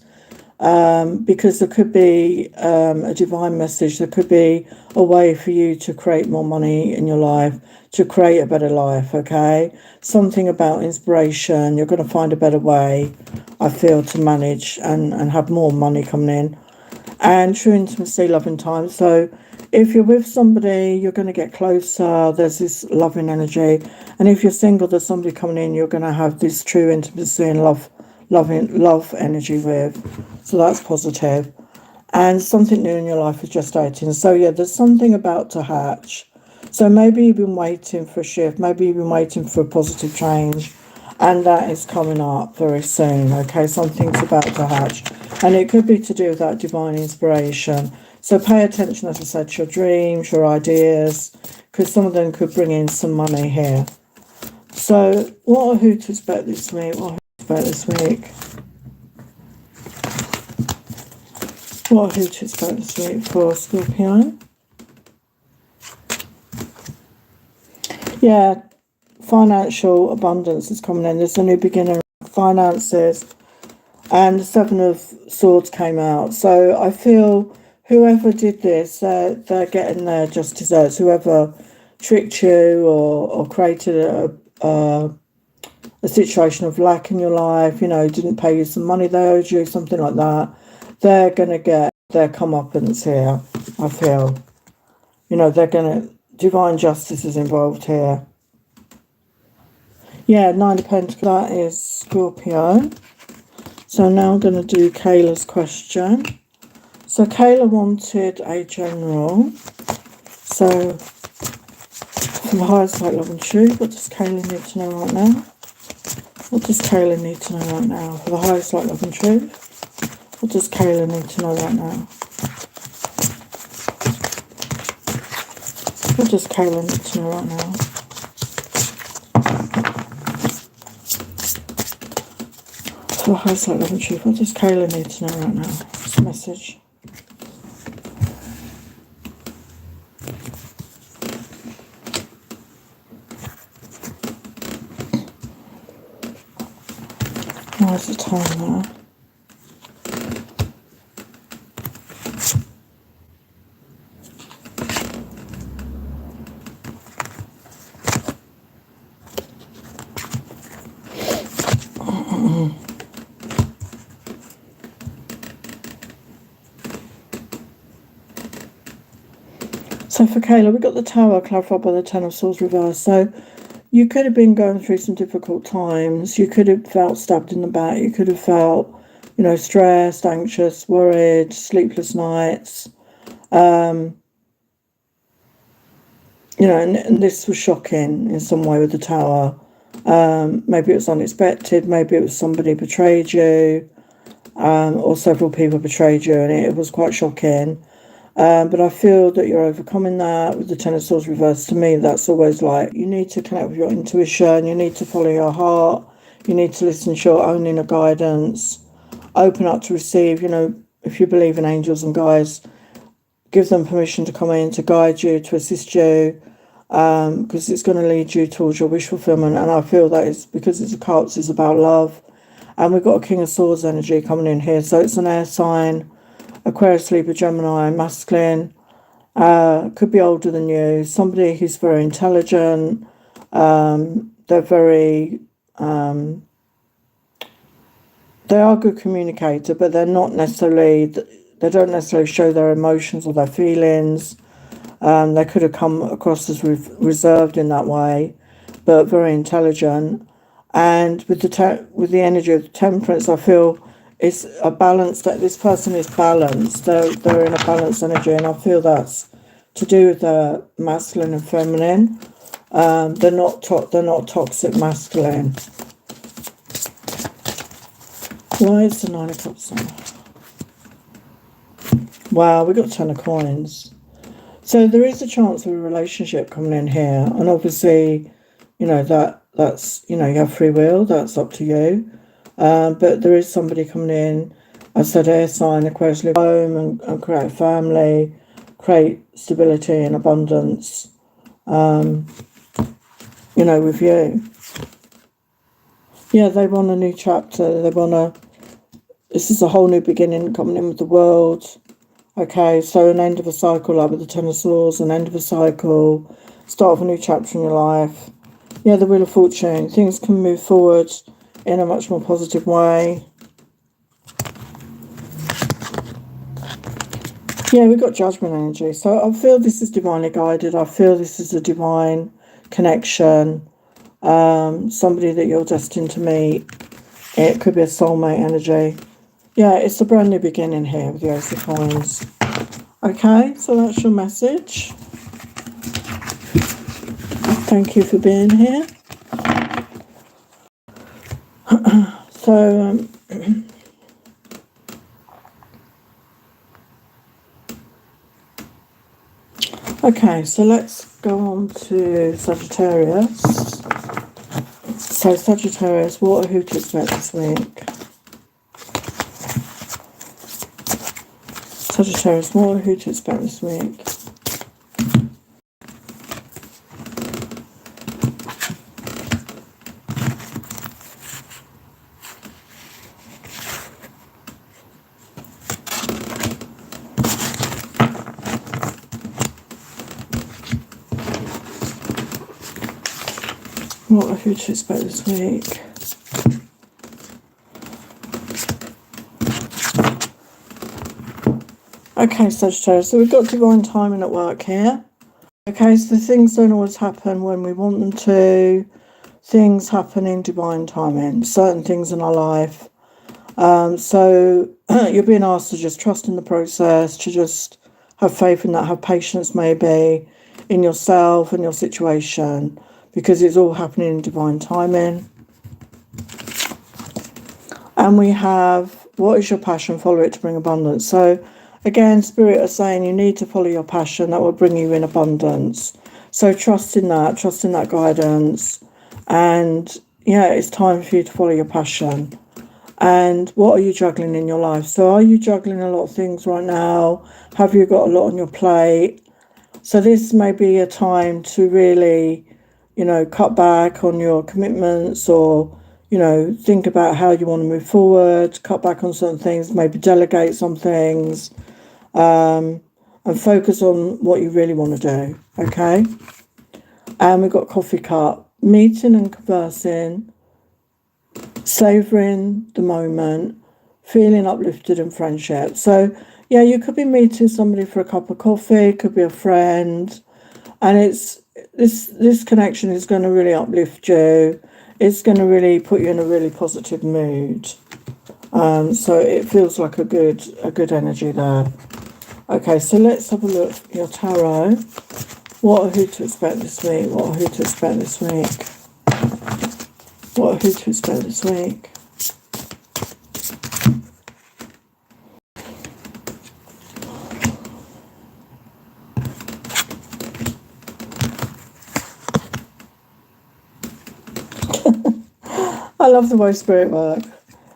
Speaker 1: because there could be a divine message. There could be a way for you to create more money in your life, to create a better life, okay? Something about inspiration. You're going to find a better way, I feel, to manage and have more money coming in. And true intimacy, love and time. So If you're with somebody, you're going to get closer. There's this loving energy. And if you're single, there's somebody coming in you're going to have this true intimacy and love energy with. So that's positive. And something new in your life is gestating. So yeah, there's something about to hatch. So maybe you've been waiting for a shift. Maybe you've been waiting for a positive change. And that is coming up very soon. Okay, something's about to hatch. And it could be to do with that divine inspiration. So pay attention, as I said, to your dreams, your ideas, because some of them could bring in some money here. So what are who to expect this week? What are who to expect this week? What are who to expect this week for Scorpio? Yeah, financial abundance is coming in. There's a new beginning of finances. And the Seven of Swords came out. So I feel whoever did this, they're getting their just desserts. Whoever tricked you or created a situation of lack in your life, you know, didn't pay you some money they owed you, something like that, they're going to get their comeuppance here, I feel. You know, they're going to, divine justice is involved here. Yeah, Nine of Pentacles, that is Scorpio. So now I'm going to do Kayla's question. So Kayla wanted a general. So from the highest light, love and truth, what does Kayla need to know right now? What does Kayla need to know right now? For the highest light, love and truth, what does Kayla need to know right now? What does Kayla need to know right now? For the highest light, love and truth, what does Kayla need to know right now? This message. Where's the time there? So for Kayla, we got the Tower clarified by the Ten of Swords reversed. So you could have been going through some difficult times. You could have felt stabbed in the back. You could have felt, you know, stressed, anxious, worried, sleepless nights. You know, and this was shocking in some way with the Tower. Maybe it was unexpected. Maybe it was somebody betrayed you, or several people betrayed you, and it was quite shocking. But I feel that you're overcoming that with the Ten of Swords reversed. To me, that's always like, you need to connect with your intuition. You need to follow your heart. You need to listen to your own inner guidance. Open up to receive. You know, if you believe in angels and guides, give them permission to come in, to guide you, to assist you, because it's going to lead you towards your wish fulfillment. And I feel that is because it's a cult, it's about love. And we've got a King of Swords energy coming in here. So it's an air sign. Aquarius, Libra, Gemini, masculine, could be older than you, somebody who's very intelligent, they're very, they are a good communicator, but they're not necessarily, they don't necessarily show their emotions or their feelings. They could have come across as reserved in that way, but very intelligent. And with the energy of Temperance, I feel it's a balance, that this person is balanced. They're in a balanced energy, and I feel that's to do with the masculine and feminine. They're not toxic masculine. Why is the Nine of Cups on? Wow, we got 10 of Coins. So there is a chance of a relationship coming in here, and obviously, you know, that's, you know, you have free will. That's up to you. But there is somebody coming in, I said air sign, Aquarius, live home and create a family, create stability and abundance, you know, with you. Yeah, they want a new chapter. This is a whole new beginning coming in with the world. Okay, so an end of a cycle, like with the Ten of Swords, an end of a cycle, start of a new chapter in your life. Yeah, the Wheel of Fortune. Things can move forward in a much more positive way. Yeah, we've got judgment energy. So I feel this is divinely guided. I feel this is a divine connection. Somebody that you're destined to meet. It could be a soulmate energy. Yeah, it's a brand new beginning here with the Ace of Coins. Okay, so that's your message. Thank you for being here. So, okay, so let's go on to Sagittarius. So Sagittarius, what are who to expect this week? Sagittarius, what are who to expect this week? What are who to expect this week? Okay, Sagittarius, so we've got divine timing at work here. Okay, so things don't always happen when we want them to. Things happen in divine timing, certain things in our life. So you're being asked to just trust in the process, to just have faith in that, have patience maybe in yourself and your situation, because it's all happening in divine timing. And we have, what is your passion? Follow it to bring abundance. So again, Spirit are saying you need to follow your passion. That will bring you in abundance. So trust in that guidance. And yeah, it's time for you to follow your passion. And what are you juggling in your life? So are you juggling a lot of things right now? Have you got a lot on your plate? So this may be a time to really, cut back on your commitments, or, think about how you want to move forward, cut back on certain things, maybe delegate some things, and focus on what you really want to do, okay? And we've got coffee cup, meeting and conversing, savouring the moment, feeling uplifted in friendship. So, yeah, you could be meeting somebody for a cup of coffee, could be a friend, and it's this connection is going to really uplift you. It's going to really put you in a really positive mood. So it feels like a good energy there. Okay, so let's have a look at your tarot. What are who to expect this week? What are who to expect this week? What are who to expect this week? I love the way Spirit work.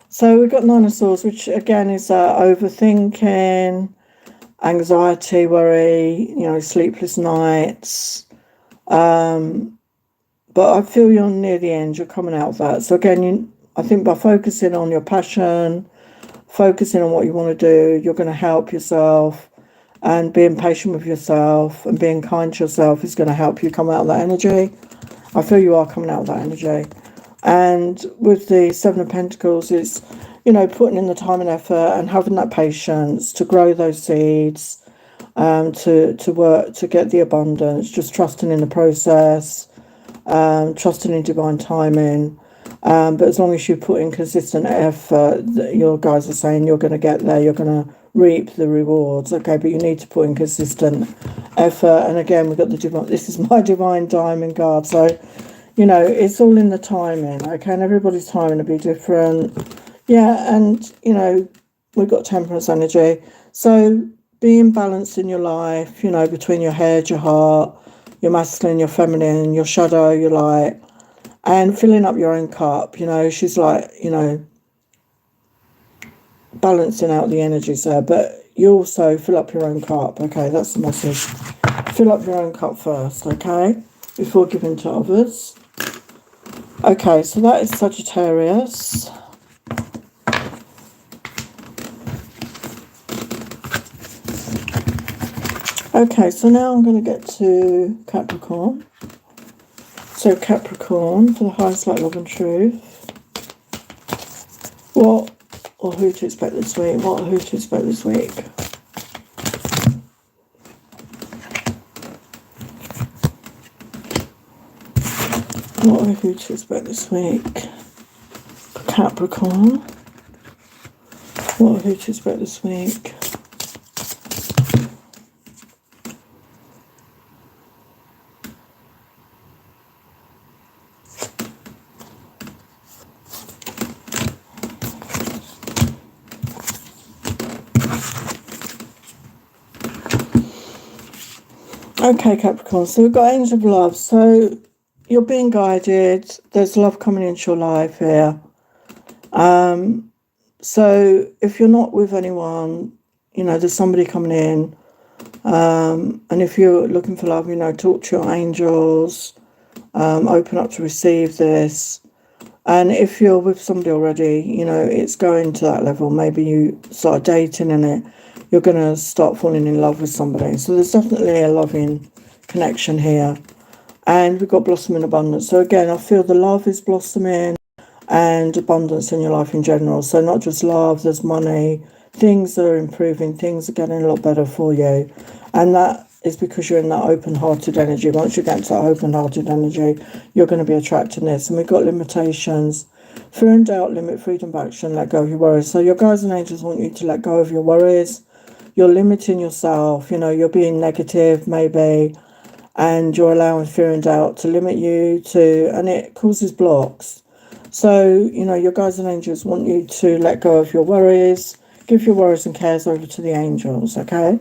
Speaker 1: So we've got Nine of Swords, which again is overthinking, anxiety, worry, sleepless nights. But I feel you're near the end. You're coming out of that. So again, I think by focusing on your passion, focusing on what you want to do, you're going to help yourself, and being patient with yourself and being kind to yourself is going to help you come out of that energy. I feel you are coming out of that energy. And with the Seven of Pentacles, it's, putting in the time and effort and having that patience to grow those seeds, to work, to get the abundance, just trusting in the process, trusting in divine timing. But as long as you put in consistent effort, your guys are saying you're going to get there, you're going to reap the rewards. Okay, but you need to put in consistent effort. And again, we've got the divine, this is my divine diamond card. So, it's all in the timing, okay? And everybody's timing will be different. Yeah, and, we've got temperance energy. So being balanced in your life, between your head, your heart, your masculine, your feminine, your shadow, your light, and filling up your own cup. She's like, balancing out the energies there, but you also fill up your own cup. Okay, that's the message. Fill up your own cup first, okay, before giving to others. Okay, so that is Sagittarius. Okay, so now I'm going to get to Capricorn. So Capricorn, for the highest light, love and truth. What or who to expect this week? What or who to expect this week? What are who to expect this week for Capricorn? What are who to expect this week? Okay, Capricorn, so we've got Angel of Love. So you're being guided. There's love coming into your life here. So if you're not with anyone, you know, there's somebody coming in. And if you're looking for love, you know, talk to your angels. Open up to receive this. And if you're with somebody already, you know, it's going to that level. Maybe you start dating and you're going to start falling in love with somebody. So there's definitely a loving connection here. And we've got blossoming abundance. So again, I feel the love is blossoming and abundance in your life in general. So not just love, there's money, things are improving, things are getting a lot better for you. And that is because you're in that open-hearted energy. Once you get into that open-hearted energy, you're going to be attracting this. And we've got limitations. Fear and doubt, limit freedom of action, let go of your worries. So your guides and angels want you to let go of your worries. You're limiting yourself, you know, you're being negative maybe, and you're allowing fear and doubt to limit you and it causes blocks. So, you know, your guides and angels want you to let go of your worries, give your worries and cares over to the angels, okay?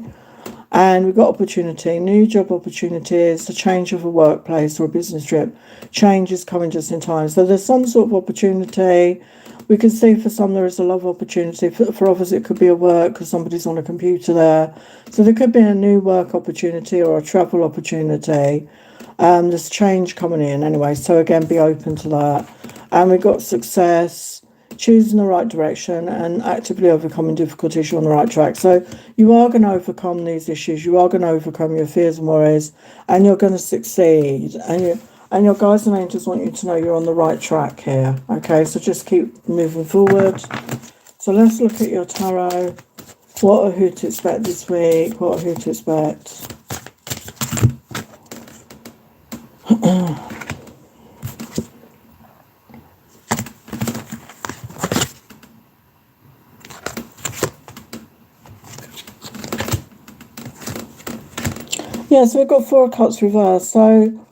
Speaker 1: And we've got opportunity, new job opportunities, a change of a workplace or a business trip. Change is coming just in time. So there's some sort of opportunity. We can see for some there is a love opportunity. For others it could be a work because somebody's on a computer there. So there could be a new work opportunity or a travel opportunity. There's change coming in anyway. So again, be open to that. And we've got success, choosing the right direction and actively overcoming difficulties. You're on the right track. So you are going to overcome these issues. You are going to overcome your fears and worries and you're going to succeed. And your guides and angels want you to know you're on the right track here. Okay, so just keep moving forward. So let's look at your tarot. What are who to expect this week? What are who to expect? Yeah, so we've got Four of Cups reversed. So,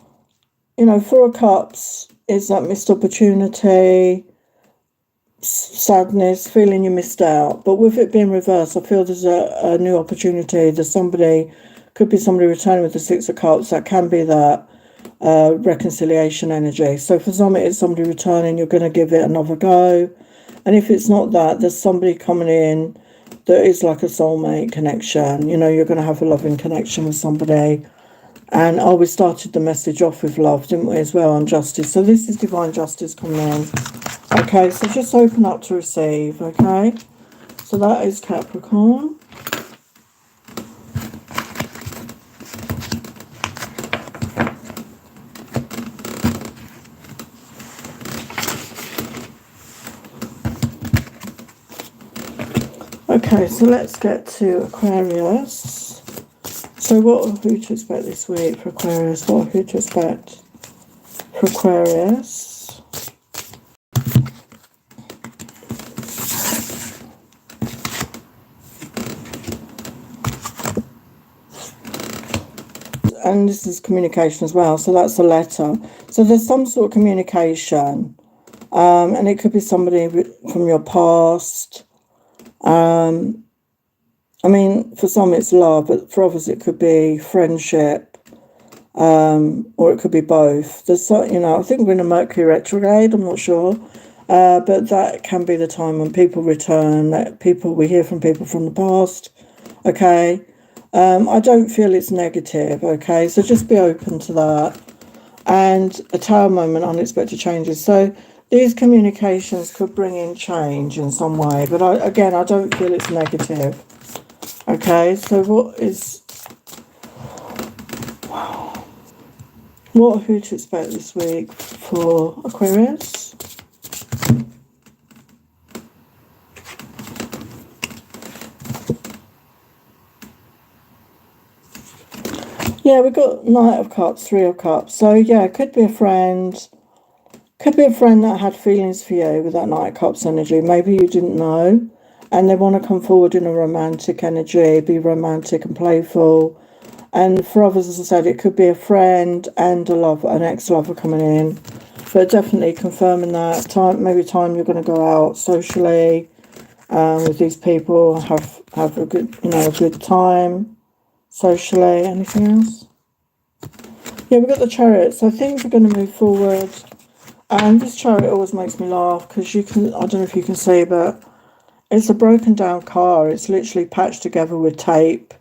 Speaker 1: you know, Four of Cups is that missed opportunity, sadness, feeling you missed out. But with it being reversed, I feel there's a new opportunity. There's somebody, could be somebody returning with the Six of Cups. That can be that reconciliation energy. So for some, it's somebody returning, you're going to give it another go. And if it's not that, there's somebody coming in that is like a soulmate connection. You know, you're going to have a loving connection with somebody. And we started the message off with love, didn't we, as well, on justice. So this is divine justice coming in. Okay, so just open up to receive, okay? So that is Capricorn. Okay, so let's get to Aquarius. So what are who to expect this week for Aquarius? What are who to expect for Aquarius? And this is communication as well, so that's a letter. So there's some sort of communication, and it could be somebody from your past. I mean, for some it's love, but for others it could be friendship, or it could be both. There's, you know, I think we're in a Mercury retrograde, I'm not sure, but that can be the time when people return, that we hear from people from the past, okay? I don't feel it's negative, okay? So just be open to that. And a tower moment, unexpected changes. So these communications could bring in change in some way, but I don't feel it's negative. Okay, so what are who to expect this week for Aquarius? Yeah, we've got Knight of Cups, Three of Cups. So yeah, it could be a friend, Could be a friend that had feelings for you with that Knight of Cups energy. Maybe you didn't know, and they want to come forward in a romantic energy, be romantic and playful. And for others, as I said, it could be a friend and a lover, an ex-lover coming in. But definitely confirming that maybe time you're going to go out socially with these people, have a good, a good time socially. Anything else? Yeah, we've got the Chariot, so things are going to move forward. And this Chariot always makes me laugh because I don't know if you can see, but it's a broken down car. It's literally patched together with tape.